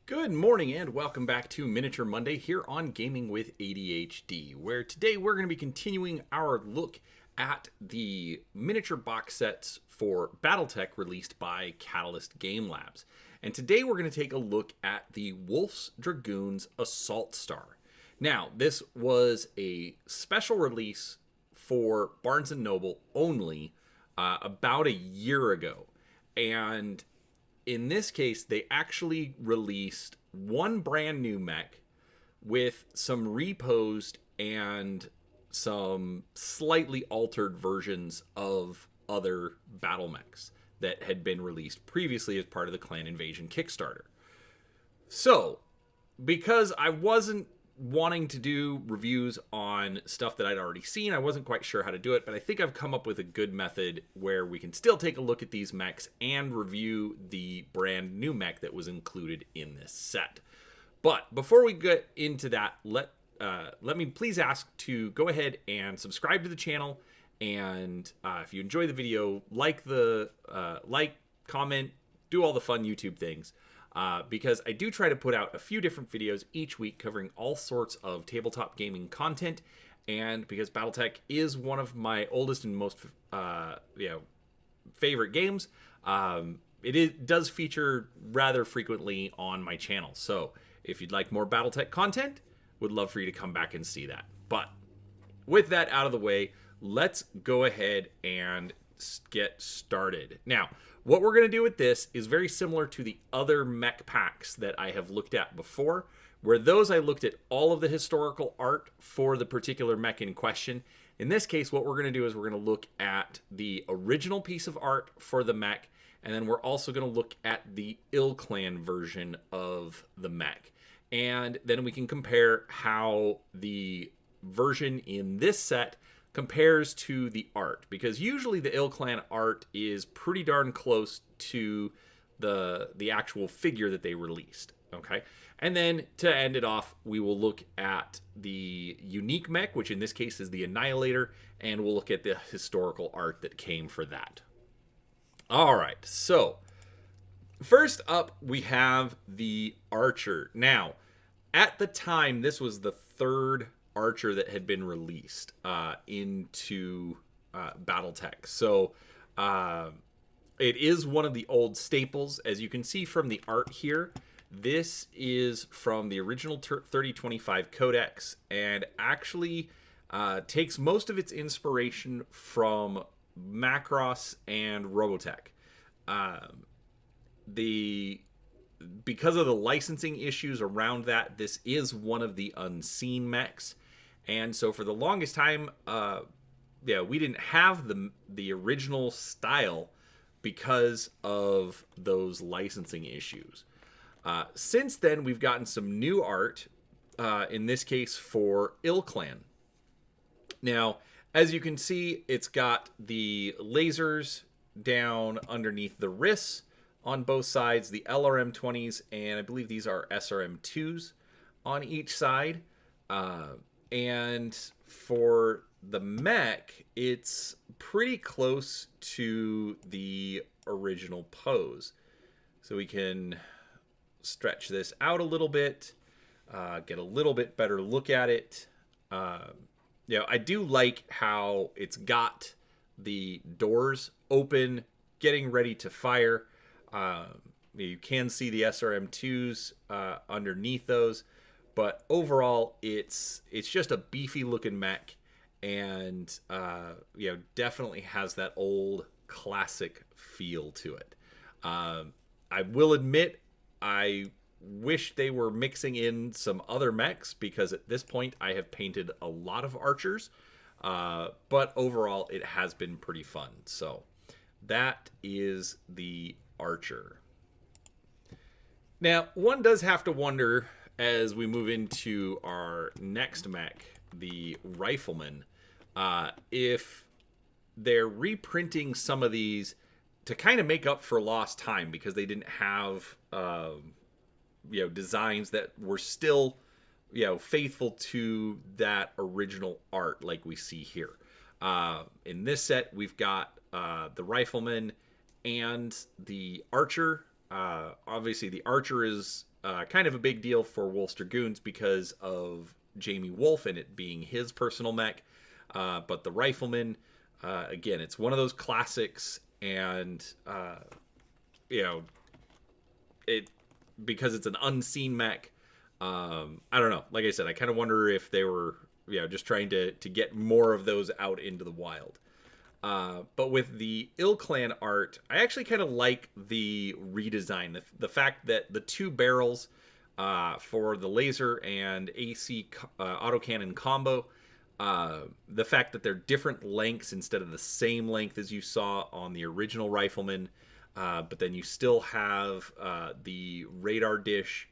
Good morning and welcome back to Miniature Monday here on Gaming with ADHD, where today we're going to be continuing our look at the miniature box sets for Battletech released by Catalyst Game Labs. And today we're going to take a look at the Wolf's Dragoons Assault Star. Now, this was a special release for Barnes & Noble only about a year ago. And in this case, they actually released one brand new mech with some reposed and some slightly altered versions of other battle mechs that had been released previously as part of the Clan Invasion Kickstarter. So, because I wasn't wanting to do reviews on stuff that I'd already seen, I wasn't quite sure how to do it, but I think I've come up with a good method where we can still take a look at these mechs and review the brand new mech that was included in this set. But before we get into that, let me please ask to go ahead and subscribe to the channel, and if you enjoy the video, like, comment, do all the fun YouTube things. Because I do try to put out a few different videos each week covering all sorts of tabletop gaming content, and because Battletech is one of my oldest and most favorite games, it does feature rather frequently on my channel. So if you'd like more Battletech content, would love for you to come back and see that. But with that out of the way, let's go ahead and get started. Now, what we're going to do with this is very similar to the other mech packs that I have looked at before, where those I looked at all of the historical art for the particular mech in question. In this case, what we're going to do is we're going to look at the original piece of art for the mech, and then we're also going to look at the ilClan version of the mech. And then we can compare how the version in this set compares to the art, because usually the ilClan art is pretty darn close to the actual figure that they released. Okay, and then to end it off, we will look at the unique mech, which in this case is the Annihilator, and we'll look at the historical art that came for that. All right, so first up we have the Archer. Now, at the time, this was the third Archer that had been released into Battletech. So it is one of the old staples. As you can see from the art here, this is from the original 3025 Codex, and actually takes most of its inspiration from Macross and Robotech. Because of the licensing issues around that, this is one of the unseen mechs. And so for the longest time, we didn't have the original style because of those licensing issues. Since then, we've gotten some new art, in this case for ilClan. Now, as you can see, it's got the lasers down underneath the wrists on both sides, the LRM-20s, and I believe these are SRM-2s on each side. And for the mech, it's pretty close to the original pose. So we can stretch this out a little bit, get a little bit better look at it. I do like how it's got the doors open, getting ready to fire. You can see the SRM-2s underneath those, but overall it's just a beefy looking mech, and definitely has that old classic feel to it. I will admit, I wish they were mixing in some other mechs, because at this point I have painted a lot of Archers, but overall it has been pretty fun. So that is the Archer. Now, one does have to wonder, as we move into our next mech, the Rifleman, if they're reprinting some of these to kind of make up for lost time, because they didn't have designs that were still faithful to that original art like we see here. In this set, we've got the Rifleman and the Archer. Obviously, the Archer is kind of a big deal for Wolf's Dragoons because of Jamie Wolf and it being his personal mech. But the Rifleman, again, it's one of those classics, and it because it's an unseen mech. I don't know. Like I said, I kind of wonder if they were just trying to get more of those out into the wild. But with the ilClan art, I actually kind of like the redesign. The fact that the two barrels for the laser and AC autocannon combo, the fact that they're different lengths instead of the same length as you saw on the original Rifleman, but then you still have the radar dish.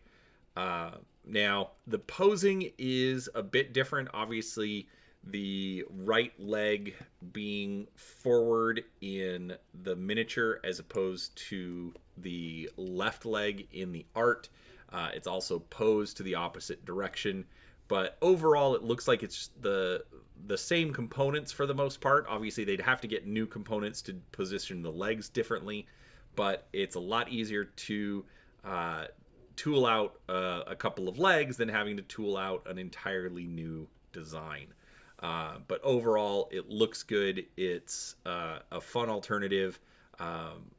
Now, the posing is a bit different. Obviously, the right leg being forward in the miniature as opposed to the left leg in the art. It's also posed to the opposite direction. But overall, it looks like it's the same components for the most part. Obviously, they'd have to get new components to position the legs differently. But it's a lot easier to tool out a couple of legs than having to tool out an entirely new design. But overall, it looks good. It's a fun alternative,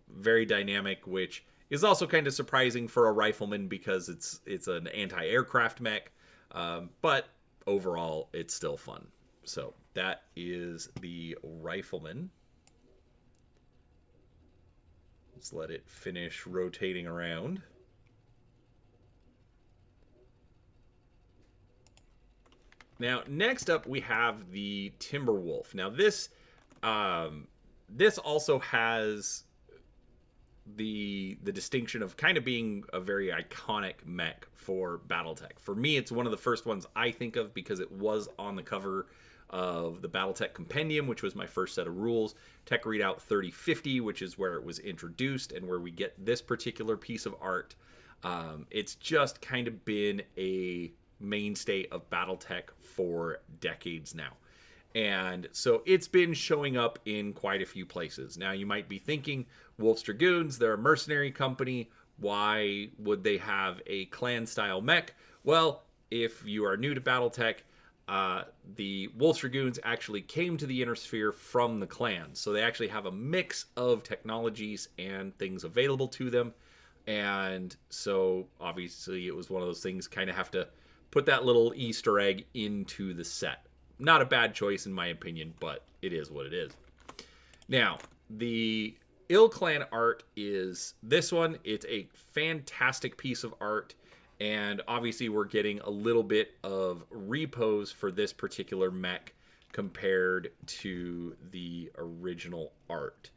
very dynamic, which is also kind of surprising for a Rifleman because it's an anti-aircraft mech. But overall, it's still fun. So that is the Rifleman. Let's let it finish rotating around. Now, next up, we have the Timberwolf. Now, this also has the distinction of kind of being a very iconic mech for Battletech. For me, it's one of the first ones I think of because it was on the cover of the Battletech Compendium, which was my first set of rules. Tech Readout 3050, which is where it was introduced and where we get this particular piece of art. It's just kind of been a mainstay of Battletech for decades now. And so it's been showing up in quite a few places. Now, you might be thinking, Wolf's Dragoons, they're a mercenary company. Why would they have a clan-style mech? Well, if you are new to Battletech, the Wolf's Dragoons actually came to the Inner Sphere from the clans. So they actually have a mix of technologies and things available to them. And so, obviously, it was one of those things, kind of have to put that little Easter egg into the set. Not a bad choice in my opinion, but it is what it is. Now, the ilClan art is this one. It's a fantastic piece of art, and obviously we're getting a little bit of repose for this particular mech compared to the original art.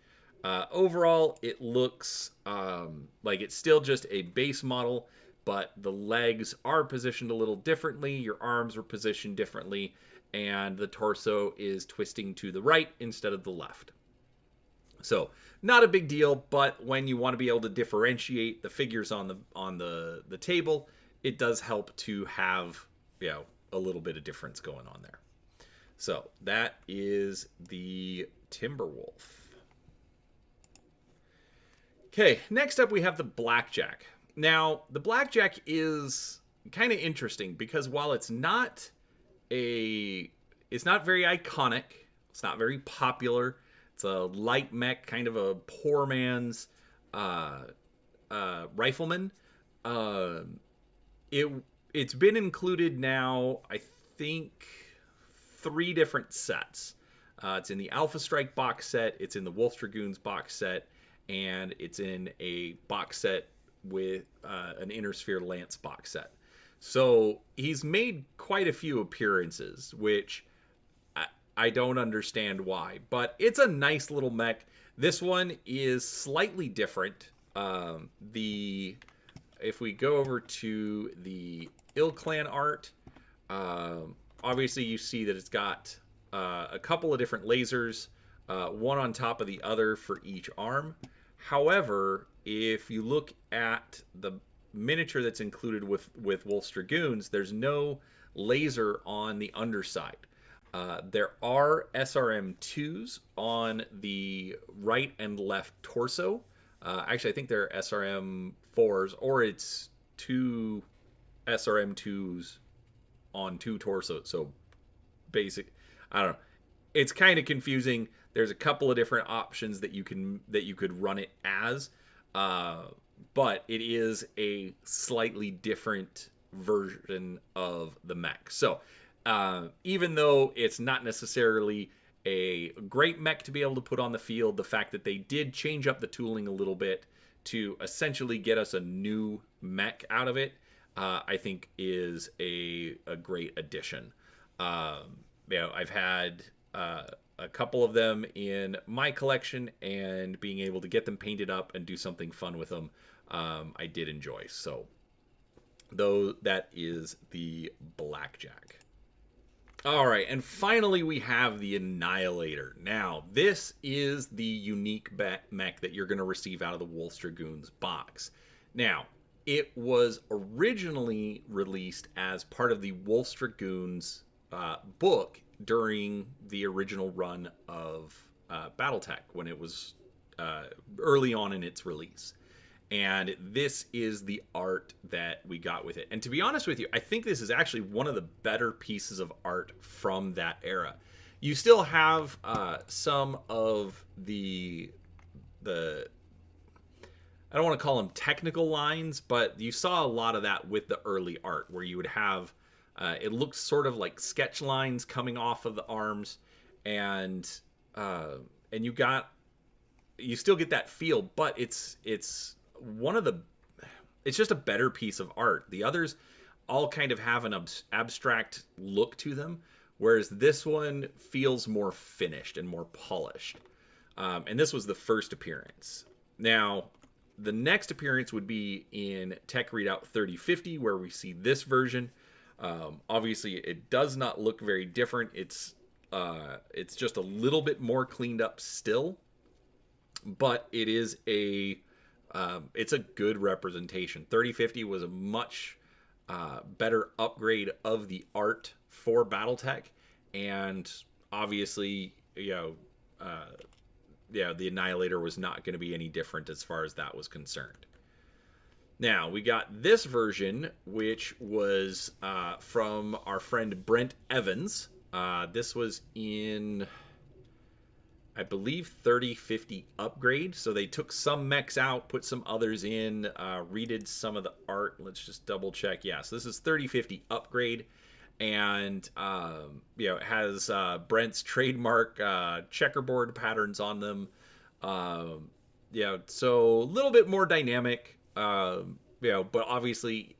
Overall, it looks like it's still just a base model, but the legs are positioned a little differently, your arms are positioned differently, and the torso is twisting to the right instead of the left. So, not a big deal, but when you want to be able to differentiate the figures on the table, it does help to have, a little bit of difference going on there. So, that is the Timberwolf. Okay, next up we have the Blackjack. Now, the Blackjack is kind of interesting because while it's not very iconic, it's not very popular, it's a light mech, kind of a poor man's Rifleman. It's been included now, I think, 3 different sets. It's in the Alpha Strike box set, it's in the Wolf's Dragoons box set, and it's in a box set with an Inner Sphere Lance box set. So he's made quite a few appearances, which I don't understand why, but it's a nice little mech. This one is slightly different. If we go over to the ilClan art, obviously you see that it's got a couple of different lasers, one on top of the other for each arm. However, if you look at the miniature that's included with Wolf's Dragoons, there's no laser on the underside. There are SRM2s on the right and left torso. Actually, I think they're SRM4s, or it's two SRM2s on two torsos. So basic, I don't know. It's kind of confusing. There's a couple of different options that you could run it as, but it is a slightly different version of the mech. So even though it's not necessarily a great mech to be able to put on the field, the fact that they did change up the tooling a little bit to essentially get us a new mech out of it, I think is a great addition. I've had a couple of them in my collection, and being able to get them painted up and do something fun with them, I did enjoy. So, though, that is the Blackjack. All right, and finally we have the Annihilator. Now, this is the unique mech that you're going to receive out of the Wolf's Dragoons box. Now, it was originally released as part of the Wolf's Dragoons book during the original run of Battletech, when it was early on in its release. And this is the art that we got with it. And to be honest with you, I think this is actually one of the better pieces of art from that era. You still have some of the I don't want to call them technical lines, but you saw a lot of that with the early art, where you would have it looks sort of like sketch lines coming off of the arms, and you still get that feel, but it's just a better piece of art. The others all kind of have an abstract look to them, whereas this one feels more finished and more polished. And this was the first appearance. Now, the next appearance would be in Tech Readout 3050, where we see this version. Obviously, it does not look very different. It's just a little bit more cleaned up still, but it is it's a good representation. 3050 was a much better upgrade of the art for Battletech, and obviously, the Annihilator was not going to be any different as far as that was concerned. Now, we got this version, which was from our friend Brent Evans. This was in, I believe, 3050 upgrade. So they took some mechs out, put some others in, redid some of the art. Let's just double check. Yeah, so this is 3050 upgrade. And, it has Brent's trademark checkerboard patterns on them. So a little bit more dynamic, but obviously,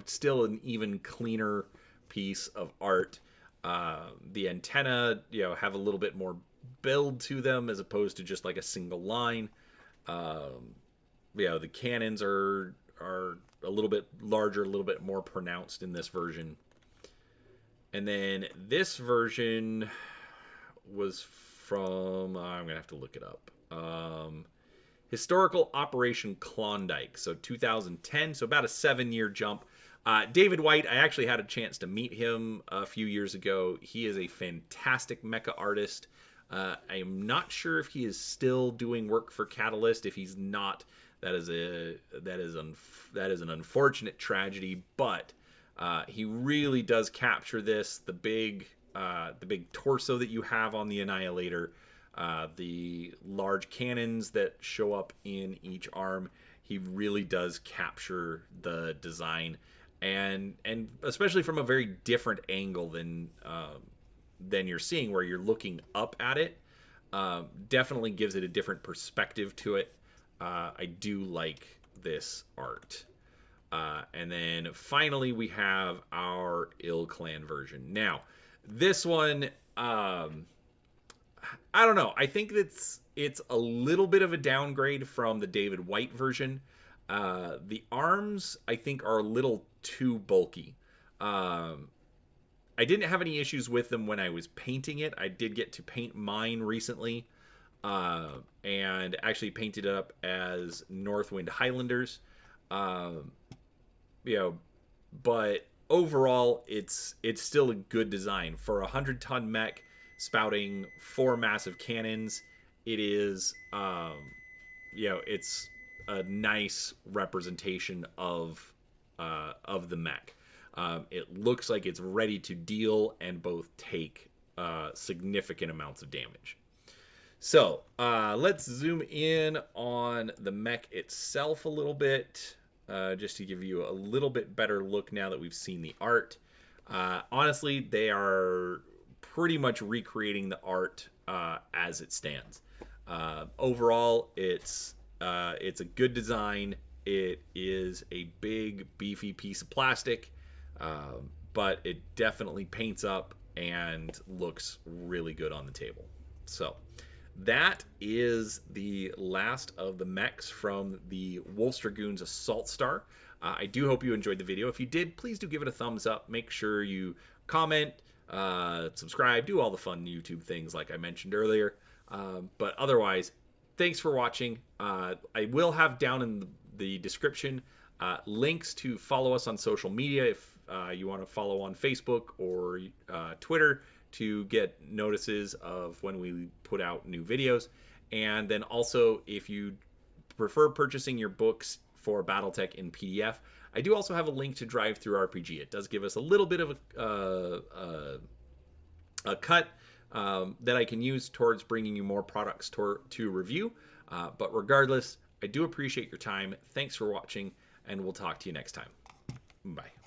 still an even cleaner piece of art. The antenna, have a little bit more build to them as opposed to just like a single line. The cannons are a little bit larger, a little bit more pronounced in this version. And then this version was from, I'm gonna have to look it up. Historical Operation Klondike, so 2010, so about a 7-year jump. David White, I actually had a chance to meet him a few years ago. He is a fantastic mecha artist. I am not sure if he is still doing work for Catalyst. If he's not, that is an unfortunate tragedy. But he really does capture this. The big torso that you have on the Annihilator, the large cannons that show up in each arm. He really does capture the design, and especially from a very different angle than you're seeing, where you're looking up at it. Definitely gives it a different perspective to it. I do like this art. And then finally we have our ilClan version. Now, this one, I don't know. I think it's a little bit of a downgrade from the David White version. The arms, I think, are a little too bulky. I didn't have any issues with them when I was painting it. I did get to paint mine recently, and actually painted it up as Northwind Highlanders. But overall, it's still a good design for a 100-ton mech spouting 4 massive cannons. It is, it's a nice representation of of the mech. It looks like it's ready to deal and both take significant amounts of damage. So let's zoom in on the mech itself a little bit, just to give you a little bit better look now that we've seen the art. Honestly, they are pretty much recreating the art as it stands. Overall, it's a good design. It is a big, beefy piece of plastic, but it definitely paints up and looks really good on the table. So that is the last of the mechs from the Wolf's Dragoons Assault Star. I do hope you enjoyed the video. If you did, please do give it a thumbs up. Make sure you comment, subscribe, do all the fun YouTube things like I mentioned earlier. But otherwise, thanks for watching. I will have down in the description links to follow us on social media if you want to follow on Facebook or Twitter to get notices of when we put out new videos. And then also, if you prefer purchasing your books for Battletech in PDF, I do also have a link to Drive Through RPG. It does give us a little bit of a cut that I can use towards bringing you more products to review. But regardless, I do appreciate your time. Thanks for watching, and we'll talk to you next time. Bye.